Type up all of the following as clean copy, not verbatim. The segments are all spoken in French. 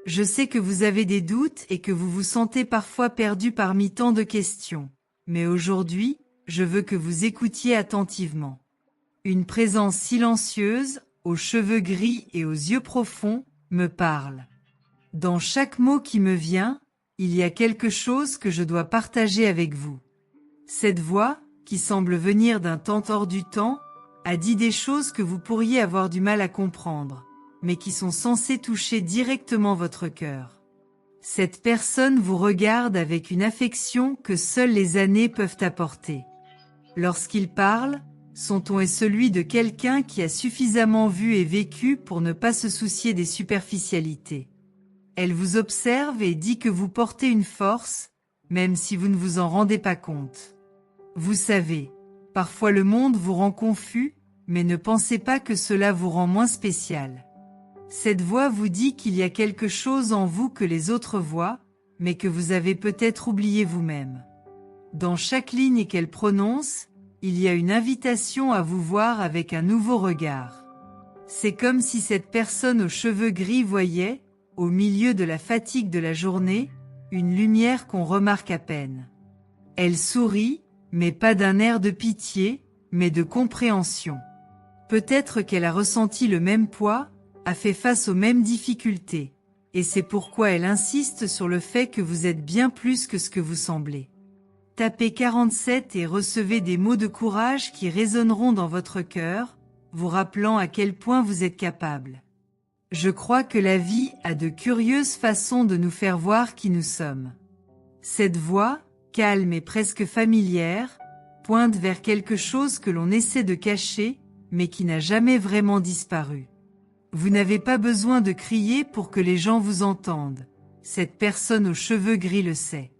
Je sais que vous avez des doutes et que vous vous sentez parfois perdu parmi tant de questions. Mais aujourd'hui, je veux que vous écoutiez attentivement. Une présence silencieuse, aux cheveux gris et aux yeux profonds, me parle. Dans chaque mot qui me vient, il y a quelque chose que je dois partager avec vous. Cette voix, qui semble venir d'un temps hors du temps, a dit des choses que vous pourriez avoir du mal à comprendre, mais qui sont censées toucher directement votre cœur. Cette personne vous regarde avec une affection que seules les années peuvent apporter. Lorsqu'il parle, son ton est celui de quelqu'un qui a suffisamment vu et vécu pour ne pas se soucier des superficialités. Elle vous observe et dit que vous portez une force, même si vous ne vous en rendez pas compte. Vous savez, parfois le monde vous rend confus, mais ne pensez pas que cela vous rend moins spécial. Cette voix vous dit qu'il y a quelque chose en vous que les autres voient, mais que vous avez peut-être oublié vous-même. Dans chaque ligne qu'elle prononce, il y a une invitation à vous voir avec un nouveau regard. C'est comme si cette personne aux cheveux gris voyait, au milieu de la fatigue de la journée, une lumière qu'on remarque à peine. Elle sourit, mais pas d'un air de pitié, mais de compréhension. Peut-être qu'elle a ressenti le même poids, a fait face aux mêmes difficultés, et c'est pourquoi elle insiste sur le fait que vous êtes bien plus que ce que vous semblez. Tapez 47 et recevez des mots de courage qui résonneront dans votre cœur, vous rappelant à quel point vous êtes capable. Je crois que la vie a de curieuses façons de nous faire voir qui nous sommes. Cette voix, calme et presque familière, pointe vers quelque chose que l'on essaie de cacher, mais qui n'a jamais vraiment disparu. Vous n'avez pas besoin de crier pour que les gens vous entendent. Cette personne aux cheveux gris le sait.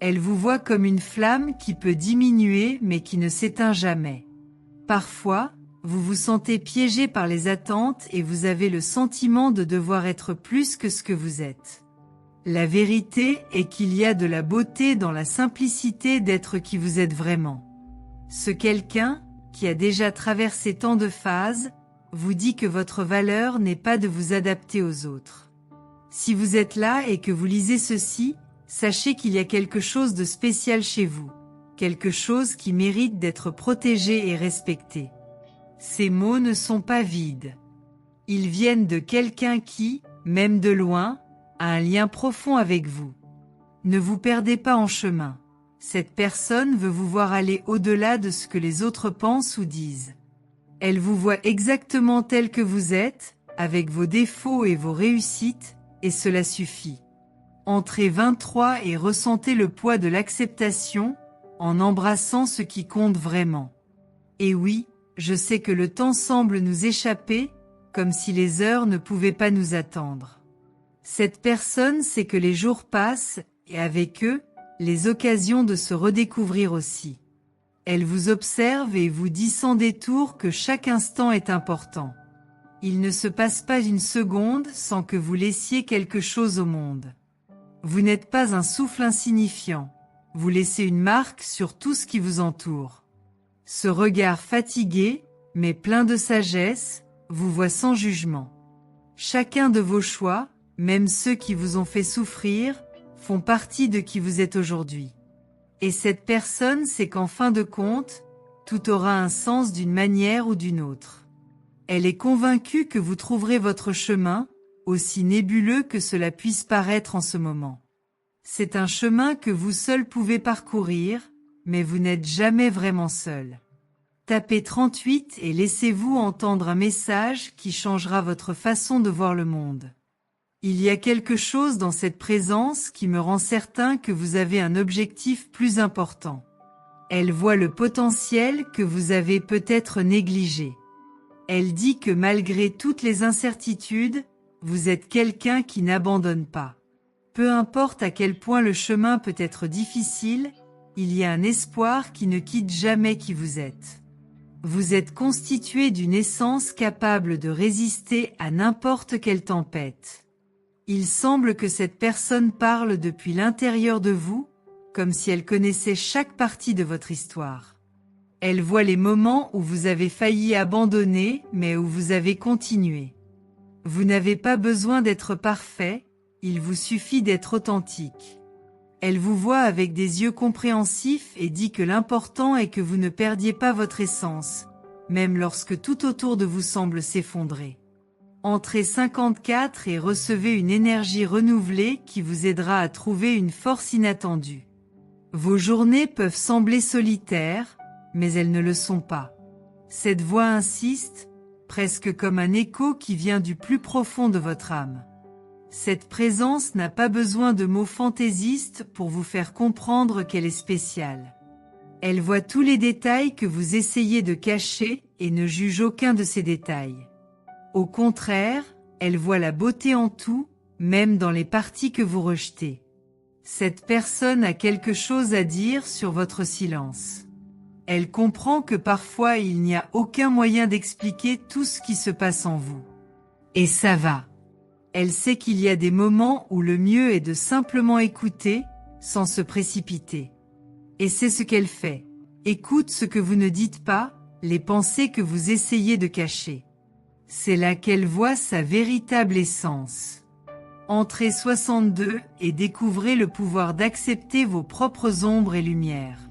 Elle vous voit comme une flamme qui peut diminuer mais qui ne s'éteint jamais. Parfois, vous vous sentez piégé par les attentes et vous avez le sentiment de devoir être plus que ce que vous êtes. La vérité est qu'il y a de la beauté dans la simplicité d'être qui vous êtes vraiment. Ce quelqu'un, qui a déjà traversé tant de phases, vous dit que votre valeur n'est pas de vous adapter aux autres. Si vous êtes là et que vous lisez ceci, sachez qu'il y a quelque chose de spécial chez vous, quelque chose qui mérite d'être protégé et respecté. Ces mots ne sont pas vides. Ils viennent de quelqu'un qui, même de loin, a un lien profond avec vous. Ne vous perdez pas en chemin. Cette personne veut vous voir aller au-delà de ce que les autres pensent ou disent. Elle vous voit exactement tel que vous êtes, avec vos défauts et vos réussites, et cela suffit. Entrez 23 et ressentez le poids de l'acceptation, en embrassant ce qui compte vraiment. Et oui, je sais que le temps semble nous échapper, comme si les heures ne pouvaient pas nous attendre. Cette personne sait que les jours passent, et avec eux, les occasions de se redécouvrir aussi. Elle vous observe et vous dit sans détour que chaque instant est important. Il ne se passe pas une seconde sans que vous laissiez quelque chose au monde. Vous n'êtes pas un souffle insignifiant, vous laissez une marque sur tout ce qui vous entoure. Ce regard fatigué, mais plein de sagesse, vous voit sans jugement. Chacun de vos choix, même ceux qui vous ont fait souffrir, font partie de qui vous êtes aujourd'hui. Et cette personne sait qu'en fin de compte, tout aura un sens d'une manière ou d'une autre. Elle est convaincue que vous trouverez votre chemin, aussi nébuleux que cela puisse paraître en ce moment. C'est un chemin que vous seul pouvez parcourir, mais vous n'êtes jamais vraiment seul. Tapez 38 et laissez-vous entendre un message qui changera votre façon de voir le monde. Il y a quelque chose dans cette présence qui me rend certain que vous avez un objectif plus important. Elle voit le potentiel que vous avez peut-être négligé. Elle dit que malgré toutes les incertitudes, vous êtes quelqu'un qui n'abandonne pas. Peu importe à quel point le chemin peut être difficile, il y a un espoir qui ne quitte jamais qui vous êtes. Vous êtes constitué d'une essence capable de résister à n'importe quelle tempête. Il semble que cette personne parle depuis l'intérieur de vous, comme si elle connaissait chaque partie de votre histoire. Elle voit les moments où vous avez failli abandonner, mais où vous avez continué. Vous n'avez pas besoin d'être parfait, il vous suffit d'être authentique. Elle vous voit avec des yeux compréhensifs et dit que l'important est que vous ne perdiez pas votre essence, même lorsque tout autour de vous semble s'effondrer. Entrez 54 et recevez une énergie renouvelée qui vous aidera à trouver une force inattendue. Vos journées peuvent sembler solitaires, mais elles ne le sont pas. Cette voix insiste, presque comme un écho qui vient du plus profond de votre âme. Cette présence n'a pas besoin de mots fantaisistes pour vous faire comprendre qu'elle est spéciale. Elle voit tous les détails que vous essayez de cacher et ne juge aucun de ces détails. Au contraire, elle voit la beauté en tout, même dans les parties que vous rejetez. Cette personne a quelque chose à dire sur votre silence. Elle comprend que parfois il n'y a aucun moyen d'expliquer tout ce qui se passe en vous. Et ça va. Elle sait qu'il y a des moments où le mieux est de simplement écouter, sans se précipiter. Et c'est ce qu'elle fait. Écoute ce que vous ne dites pas, les pensées que vous essayez de cacher. C'est là qu'elle voit sa véritable essence. Entrez 62 et découvrez le pouvoir d'accepter vos propres ombres et lumières.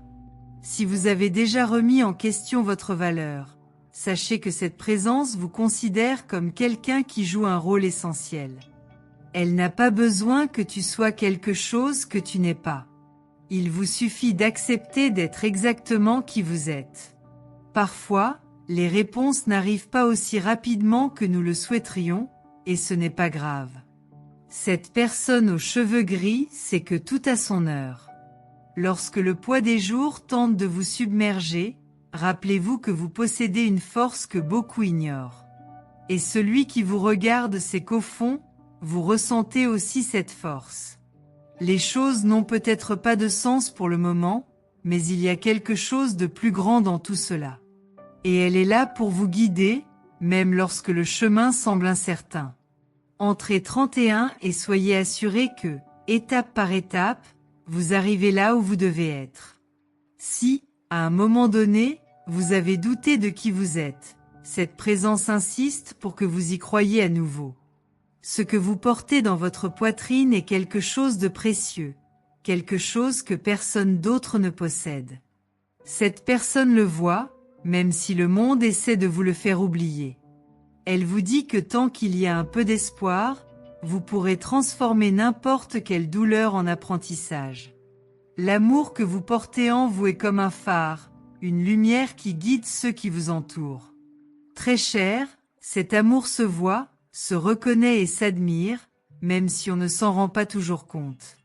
Si vous avez déjà remis en question votre valeur, sachez que cette présence vous considère comme quelqu'un qui joue un rôle essentiel. Elle n'a pas besoin que tu sois quelque chose que tu n'es pas. Il vous suffit d'accepter d'être exactement qui vous êtes. Parfois, les réponses n'arrivent pas aussi rapidement que nous le souhaiterions, et ce n'est pas grave. Cette personne aux cheveux gris sait que tout a son heure. Lorsque le poids des jours tente de vous submerger, rappelez-vous que vous possédez une force que beaucoup ignorent. Et celui qui vous regarde sait qu'au fond, vous ressentez aussi cette force. Les choses n'ont peut-être pas de sens pour le moment, mais il y a quelque chose de plus grand dans tout cela. Et elle est là pour vous guider, même lorsque le chemin semble incertain. Entrez 31 et soyez assurés que, étape par étape, vous arrivez là où vous devez être. Si, à un moment donné, vous avez douté de qui vous êtes, cette présence insiste pour que vous y croyiez à nouveau. Ce que vous portez dans votre poitrine est quelque chose de précieux, quelque chose que personne d'autre ne possède. Cette personne le voit, même si le monde essaie de vous le faire oublier. Elle vous dit que tant qu'il y a un peu d'espoir, vous pourrez transformer n'importe quelle douleur en apprentissage. L'amour que vous portez en vous est comme un phare, une lumière qui guide ceux qui vous entourent. Très cher, cet amour se voit, se reconnaît et s'admire, même si on ne s'en rend pas toujours compte.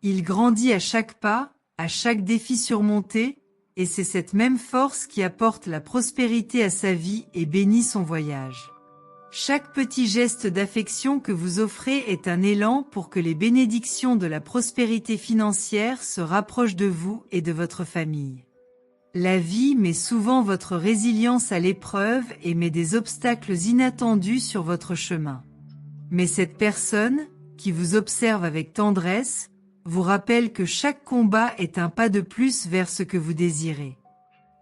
Il grandit à chaque pas, à chaque défi surmonté, et c'est cette même force qui apporte la prospérité à sa vie et bénit son voyage. Chaque petit geste d'affection que vous offrez est un élan pour que les bénédictions de la prospérité financière se rapprochent de vous et de votre famille. La vie met souvent votre résilience à l'épreuve et met des obstacles inattendus sur votre chemin. Mais cette personne, qui vous observe avec tendresse, vous rappelle que chaque combat est un pas de plus vers ce que vous désirez.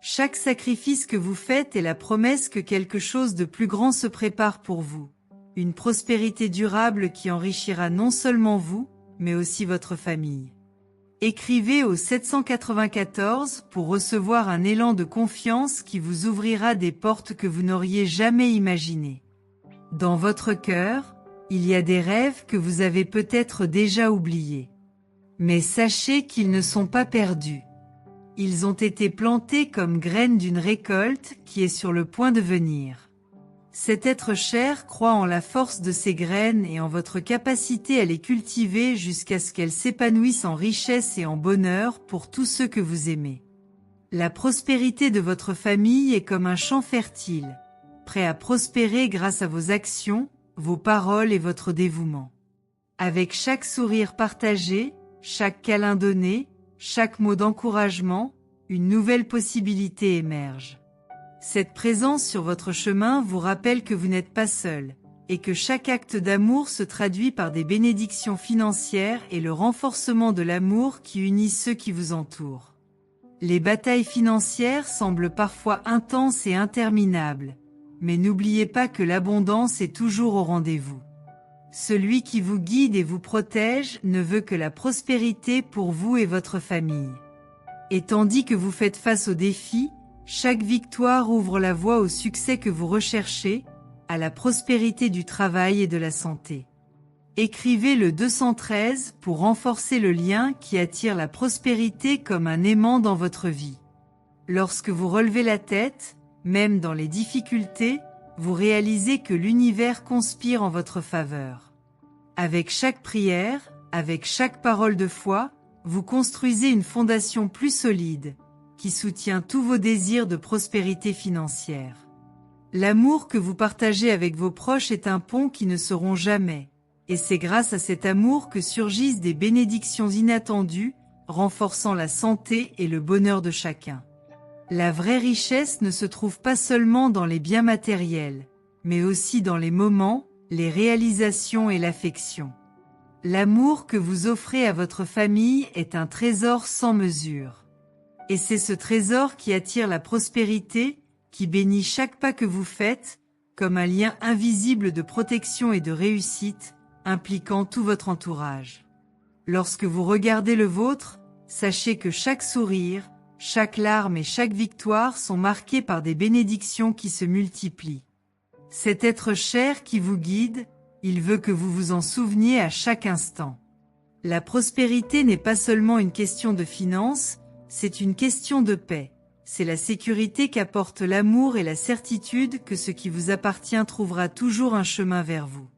Chaque sacrifice que vous faites est la promesse que quelque chose de plus grand se prépare pour vous. Une prospérité durable qui enrichira non seulement vous, mais aussi votre famille. Écrivez au 794 pour recevoir un élan de confiance qui vous ouvrira des portes que vous n'auriez jamais imaginées. Dans votre cœur, il y a des rêves que vous avez peut-être déjà oubliés. Mais sachez qu'ils ne sont pas perdus. Ils ont été plantés comme graines d'une récolte qui est sur le point de venir. Cet être cher croit en la force de ces graines et en votre capacité à les cultiver jusqu'à ce qu'elles s'épanouissent en richesse et en bonheur pour tous ceux que vous aimez. La prospérité de votre famille est comme un champ fertile, prêt à prospérer grâce à vos actions, vos paroles et votre dévouement. Avec chaque sourire partagé, chaque câlin donné, chaque mot d'encouragement, une nouvelle possibilité émerge. Cette présence sur votre chemin vous rappelle que vous n'êtes pas seul, et que chaque acte d'amour se traduit par des bénédictions financières et le renforcement de l'amour qui unit ceux qui vous entourent. Les batailles financières semblent parfois intenses et interminables, mais n'oubliez pas que l'abondance est toujours au rendez-vous. Celui qui vous guide et vous protège ne veut que la prospérité pour vous et votre famille. Et tandis que vous faites face aux défis, chaque victoire ouvre la voie au succès que vous recherchez, à la prospérité du travail et de la santé. Écrivez le 213 pour renforcer le lien qui attire la prospérité comme un aimant dans votre vie. Lorsque vous relevez la tête, même dans les difficultés, vous réalisez que l'univers conspire en votre faveur. Avec chaque prière, avec chaque parole de foi, vous construisez une fondation plus solide, qui soutient tous vos désirs de prospérité financière. L'amour que vous partagez avec vos proches est un pont qui ne se rompt jamais, et c'est grâce à cet amour que surgissent des bénédictions inattendues, renforçant la santé et le bonheur de chacun. La vraie richesse ne se trouve pas seulement dans les biens matériels, mais aussi dans les moments, les réalisations et l'affection. L'amour que vous offrez à votre famille est un trésor sans mesure. Et c'est ce trésor qui attire la prospérité, qui bénit chaque pas que vous faites, comme un lien invisible de protection et de réussite, impliquant tout votre entourage. Lorsque vous regardez le vôtre, sachez que chaque sourire, chaque larme et chaque victoire sont marquées par des bénédictions qui se multiplient. Cet être cher qui vous guide, il veut que vous vous en souveniez à chaque instant. La prospérité n'est pas seulement une question de finances, c'est une question de paix. C'est la sécurité qu'apporte l'amour et la certitude que ce qui vous appartient trouvera toujours un chemin vers vous.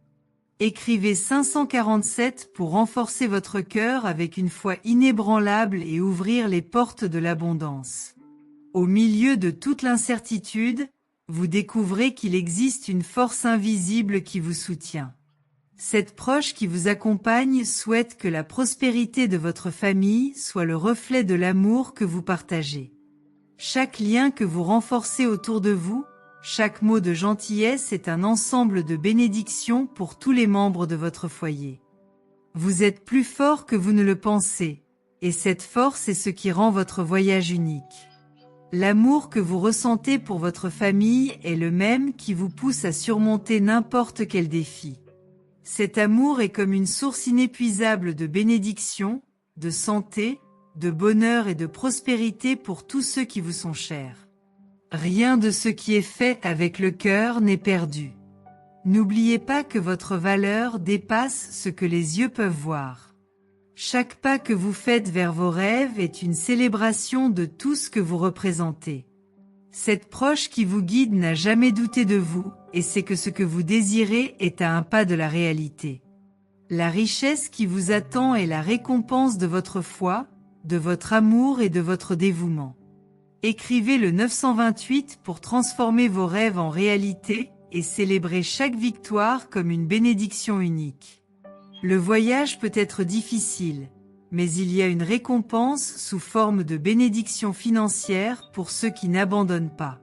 Écrivez 547 pour renforcer votre cœur avec une foi inébranlable et ouvrir les portes de l'abondance. Au milieu de toute l'incertitude, vous découvrez qu'il existe une force invisible qui vous soutient. Cette proche qui vous accompagne souhaite que la prospérité de votre famille soit le reflet de l'amour que vous partagez. Chaque lien que vous renforcez autour de vous, chaque mot de gentillesse est un ensemble de bénédictions pour tous les membres de votre foyer. Vous êtes plus fort que vous ne le pensez, et cette force est ce qui rend votre voyage unique. L'amour que vous ressentez pour votre famille est le même qui vous pousse à surmonter n'importe quel défi. Cet amour est comme une source inépuisable de bénédictions, de santé, de bonheur et de prospérité pour tous ceux qui vous sont chers. Rien de ce qui est fait avec le cœur n'est perdu. N'oubliez pas que votre valeur dépasse ce que les yeux peuvent voir. Chaque pas que vous faites vers vos rêves est une célébration de tout ce que vous représentez. Cette proche qui vous guide n'a jamais douté de vous, et sait que ce que vous désirez est à un pas de la réalité. La richesse qui vous attend est la récompense de votre foi, de votre amour et de votre dévouement. Écrivez le 928 pour transformer vos rêves en réalité et célébrer chaque victoire comme une bénédiction unique. Le voyage peut être difficile, mais il y a une récompense sous forme de bénédiction financière pour ceux qui n'abandonnent pas.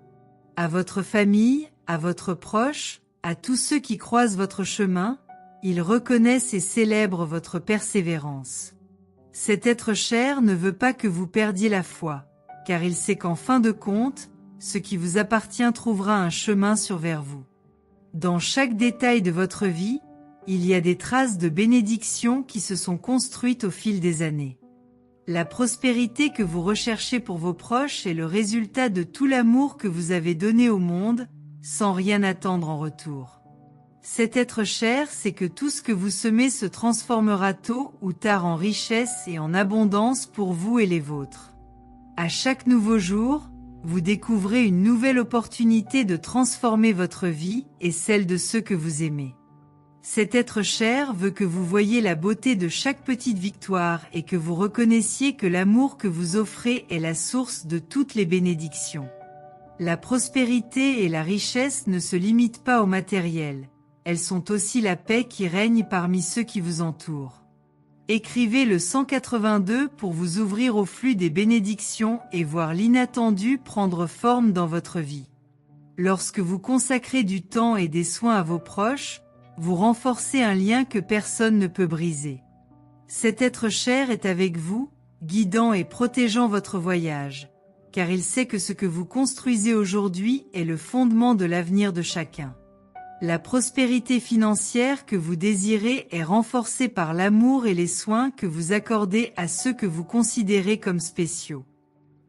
À votre famille, à votre proche, à tous ceux qui croisent votre chemin, ils reconnaissent et célèbrent votre persévérance. Cet être cher ne veut pas que vous perdiez la foi, car il sait qu'en fin de compte, ce qui vous appartient trouvera un chemin vers vous. Dans chaque détail de votre vie, il y a des traces de bénédictions qui se sont construites au fil des années. La prospérité que vous recherchez pour vos proches est le résultat de tout l'amour que vous avez donné au monde, sans rien attendre en retour. Cet être cher sait que tout ce que vous semez se transformera tôt ou tard en richesse et en abondance pour vous et les vôtres. À chaque nouveau jour, vous découvrez une nouvelle opportunité de transformer votre vie et celle de ceux que vous aimez. Cet être cher veut que vous voyiez la beauté de chaque petite victoire et que vous reconnaissiez que l'amour que vous offrez est la source de toutes les bénédictions. La prospérité et la richesse ne se limitent pas au matériel, elles sont aussi la paix qui règne parmi ceux qui vous entourent. Écrivez le 182 pour vous ouvrir au flux des bénédictions et voir l'inattendu prendre forme dans votre vie. Lorsque vous consacrez du temps et des soins à vos proches, vous renforcez un lien que personne ne peut briser. Cet être cher est avec vous, guidant et protégeant votre voyage, car il sait que ce que vous construisez aujourd'hui est le fondement de l'avenir de chacun. La prospérité financière que vous désirez est renforcée par l'amour et les soins que vous accordez à ceux que vous considérez comme spéciaux.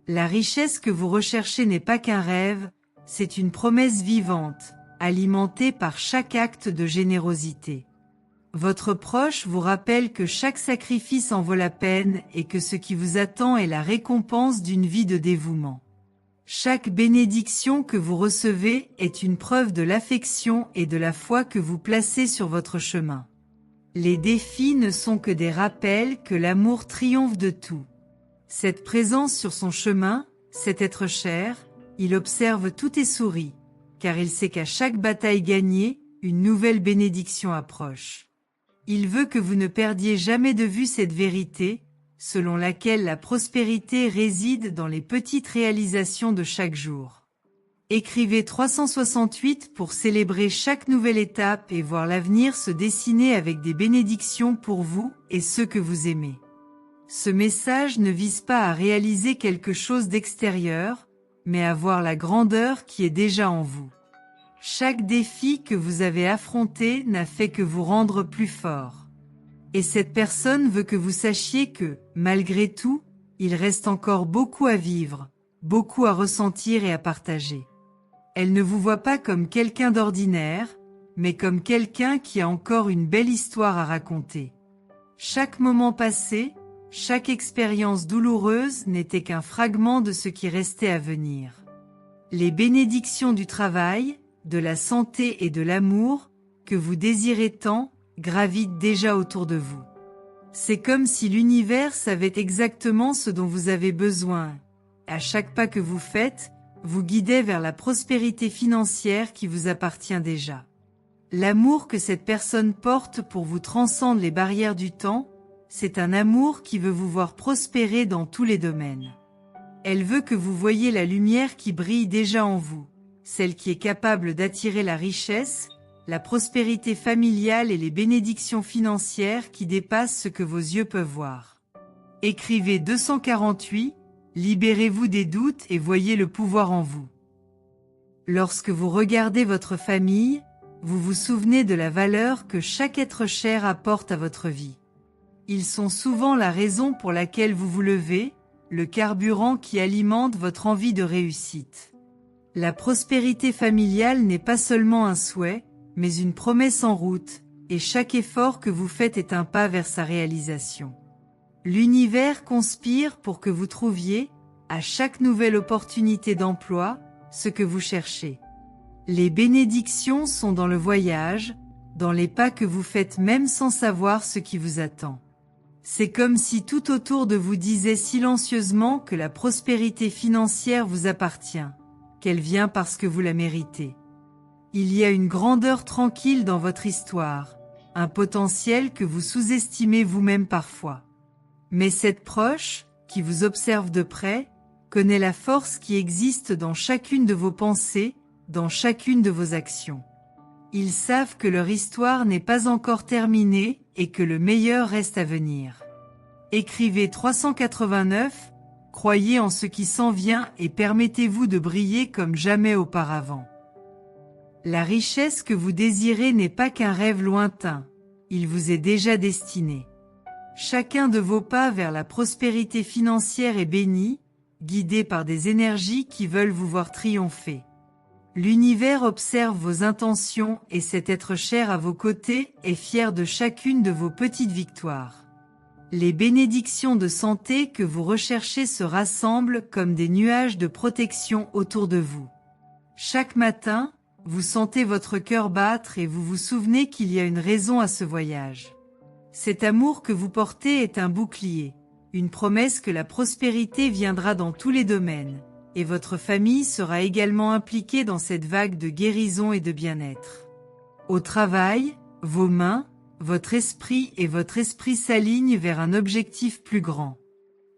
La richesse que vous recherchez n'est pas qu'un rêve, c'est une promesse vivante, alimentée par chaque acte de générosité. Votre proche vous rappelle que chaque sacrifice en vaut la peine et que ce qui vous attend est la récompense d'une vie de dévouement. Chaque bénédiction que vous recevez est une preuve de l'affection et de la foi que vous placez sur votre chemin. Les défis ne sont que des rappels que l'amour triomphe de tout. Cette présence sur son chemin, cet être cher, il observe tout et sourit, car il sait qu'à chaque bataille gagnée, une nouvelle bénédiction approche. Il veut que vous ne perdiez jamais de vue cette vérité, selon laquelle la prospérité réside dans les petites réalisations de chaque jour. Écrivez 368 pour célébrer chaque nouvelle étape et voir l'avenir se dessiner avec des bénédictions pour vous et ceux que vous aimez. Ce message ne vise pas à réaliser quelque chose d'extérieur, mais à voir la grandeur qui est déjà en vous. Chaque défi que vous avez affronté n'a fait que vous rendre plus fort. Et cette personne veut que vous sachiez que, malgré tout, il reste encore beaucoup à vivre, beaucoup à ressentir et à partager. Elle ne vous voit pas comme quelqu'un d'ordinaire, mais comme quelqu'un qui a encore une belle histoire à raconter. Chaque moment passé, chaque expérience douloureuse n'était qu'un fragment de ce qui restait à venir. Les bénédictions du travail, de la santé et de l'amour, que vous désirez tant, gravitent déjà autour de vous. C'est comme si l'univers savait exactement ce dont vous avez besoin. À chaque pas que vous faites, vous guidez vers la prospérité financière qui vous appartient déjà. L'amour que cette personne porte pour vous transcende les barrières du temps, c'est un amour qui veut vous voir prospérer dans tous les domaines. Elle veut que vous voyiez la lumière qui brille déjà en vous, celle qui est capable d'attirer la richesse, la prospérité familiale et les bénédictions financières qui dépassent ce que vos yeux peuvent voir. Écrivez 248, libérez-vous des doutes et voyez le pouvoir en vous. Lorsque vous regardez votre famille, vous vous souvenez de la valeur que chaque être cher apporte à votre vie. Ils sont souvent la raison pour laquelle vous vous levez, le carburant qui alimente votre envie de réussite. La prospérité familiale n'est pas seulement un souhait, mais une promesse en route, et chaque effort que vous faites est un pas vers sa réalisation. L'univers conspire pour que vous trouviez, à chaque nouvelle opportunité d'emploi, ce que vous cherchez. Les bénédictions sont dans le voyage, dans les pas que vous faites même sans savoir ce qui vous attend. C'est comme si tout autour de vous disait silencieusement que la prospérité financière vous appartient, qu'elle vient parce que vous la méritez. Il y a une grandeur tranquille dans votre histoire, un potentiel que vous sous-estimez vous-même parfois. Mais cette proche, qui vous observe de près, connaît la force qui existe dans chacune de vos pensées, dans chacune de vos actions. Ils savent que leur histoire n'est pas encore terminée et que le meilleur reste à venir. Écrivez 389, croyez en ce qui s'en vient et permettez-vous de briller comme jamais auparavant. La richesse que vous désirez n'est pas qu'un rêve lointain, il vous est déjà destiné. Chacun de vos pas vers la prospérité financière est béni, guidé par des énergies qui veulent vous voir triompher. L'univers observe vos intentions et cet être cher à vos côtés est fier de chacune de vos petites victoires. Les bénédictions de santé que vous recherchez se rassemblent comme des nuages de protection autour de vous. Chaque matin, vous sentez votre cœur battre et vous vous souvenez qu'il y a une raison à ce voyage. Cet amour que vous portez est un bouclier, une promesse que la prospérité viendra dans tous les domaines, et votre famille sera également impliquée dans cette vague de guérison et de bien-être. Au travail, vos mains, votre esprit s'alignent vers un objectif plus grand.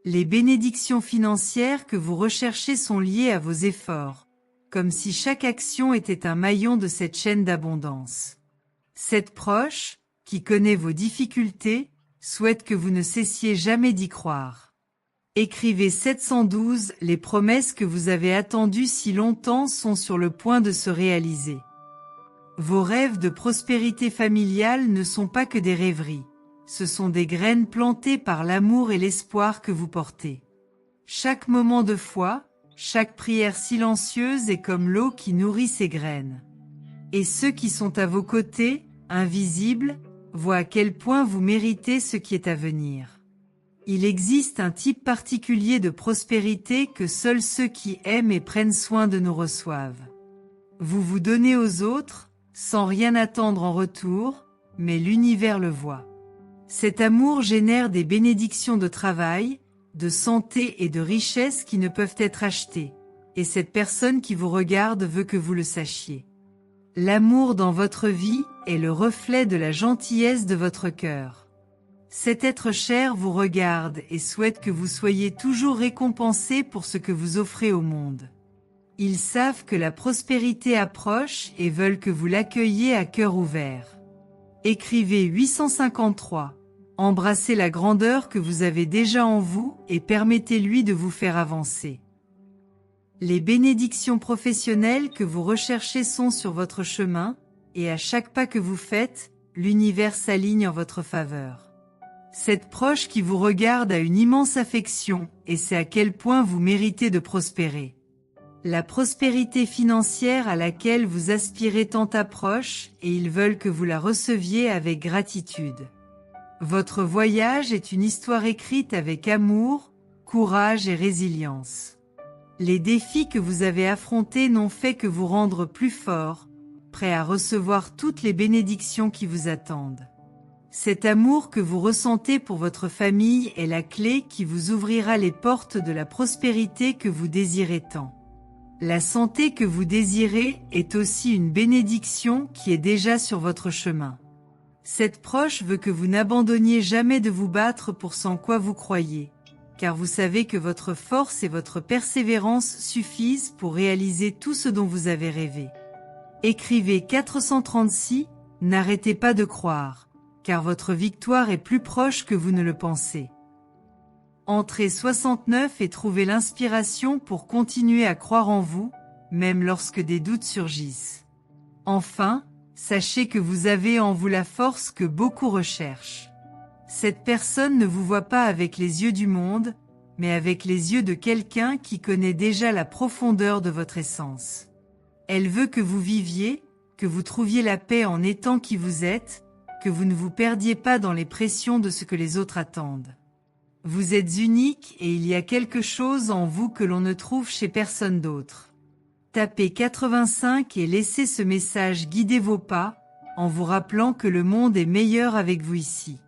Les bénédictions financières que vous recherchez sont liées à vos efforts, comme si chaque action était un maillon de cette chaîne d'abondance. Cette proche, qui connaît vos difficultés, souhaite que vous ne cessiez jamais d'y croire. Écrivez 712, les promesses que vous avez attendues si longtemps sont sur le point de se réaliser. Vos rêves de prospérité familiale ne sont pas que des rêveries. Ce sont des graines plantées par l'amour et l'espoir que vous portez. Chaque moment de foi, chaque prière silencieuse est comme l'eau qui nourrit ces graines. Et ceux qui sont à vos côtés, invisibles, voient à quel point vous méritez ce qui est à venir. Il existe un type particulier de prospérité que seuls ceux qui aiment et prennent soin de nous reçoivent. Vous vous donnez aux autres, sans rien attendre en retour, mais l'univers le voit. Cet amour génère des bénédictions de travail, de santé et de richesse qui ne peuvent être achetées, et cette personne qui vous regarde veut que vous le sachiez. L'amour dans votre vie est le reflet de la gentillesse de votre cœur. Cet être cher vous regarde et souhaite que vous soyez toujours récompensé pour ce que vous offrez au monde. Ils savent que la prospérité approche et veulent que vous l'accueilliez à cœur ouvert. Écrivez 853. Embrassez la grandeur que vous avez déjà en vous et permettez-lui de vous faire avancer. Les bénédictions professionnelles que vous recherchez sont sur votre chemin, et à chaque pas que vous faites, l'univers s'aligne en votre faveur. Cette proche qui vous regarde a une immense affection, et c'est à quel point vous méritez de prospérer. La prospérité financière à laquelle vous aspirez tant approche, et ils veulent que vous la receviez avec gratitude. Votre voyage est une histoire écrite avec amour, courage et résilience. Les défis que vous avez affrontés n'ont fait que vous rendre plus fort, prêt à recevoir toutes les bénédictions qui vous attendent. Cet amour que vous ressentez pour votre famille est la clé qui vous ouvrira les portes de la prospérité que vous désirez tant. La santé que vous désirez est aussi une bénédiction qui est déjà sur votre chemin. Cette proche veut que vous n'abandonniez jamais de vous battre pour ce en quoi vous croyez, car vous savez que votre force et votre persévérance suffisent pour réaliser tout ce dont vous avez rêvé. Écrivez 436, n'arrêtez pas de croire, car votre victoire est plus proche que vous ne le pensez. Entrez 69 et trouvez l'inspiration pour continuer à croire en vous, même lorsque des doutes surgissent. Enfin, sachez que vous avez en vous la force que beaucoup recherchent. Cette personne ne vous voit pas avec les yeux du monde, mais avec les yeux de quelqu'un qui connaît déjà la profondeur de votre essence. Elle veut que vous viviez, que vous trouviez la paix en étant qui vous êtes, que vous ne vous perdiez pas dans les pressions de ce que les autres attendent. Vous êtes unique et il y a quelque chose en vous que l'on ne trouve chez personne d'autre. Tapez 85 et laissez ce message guider vos pas, en vous rappelant que le monde est meilleur avec vous ici.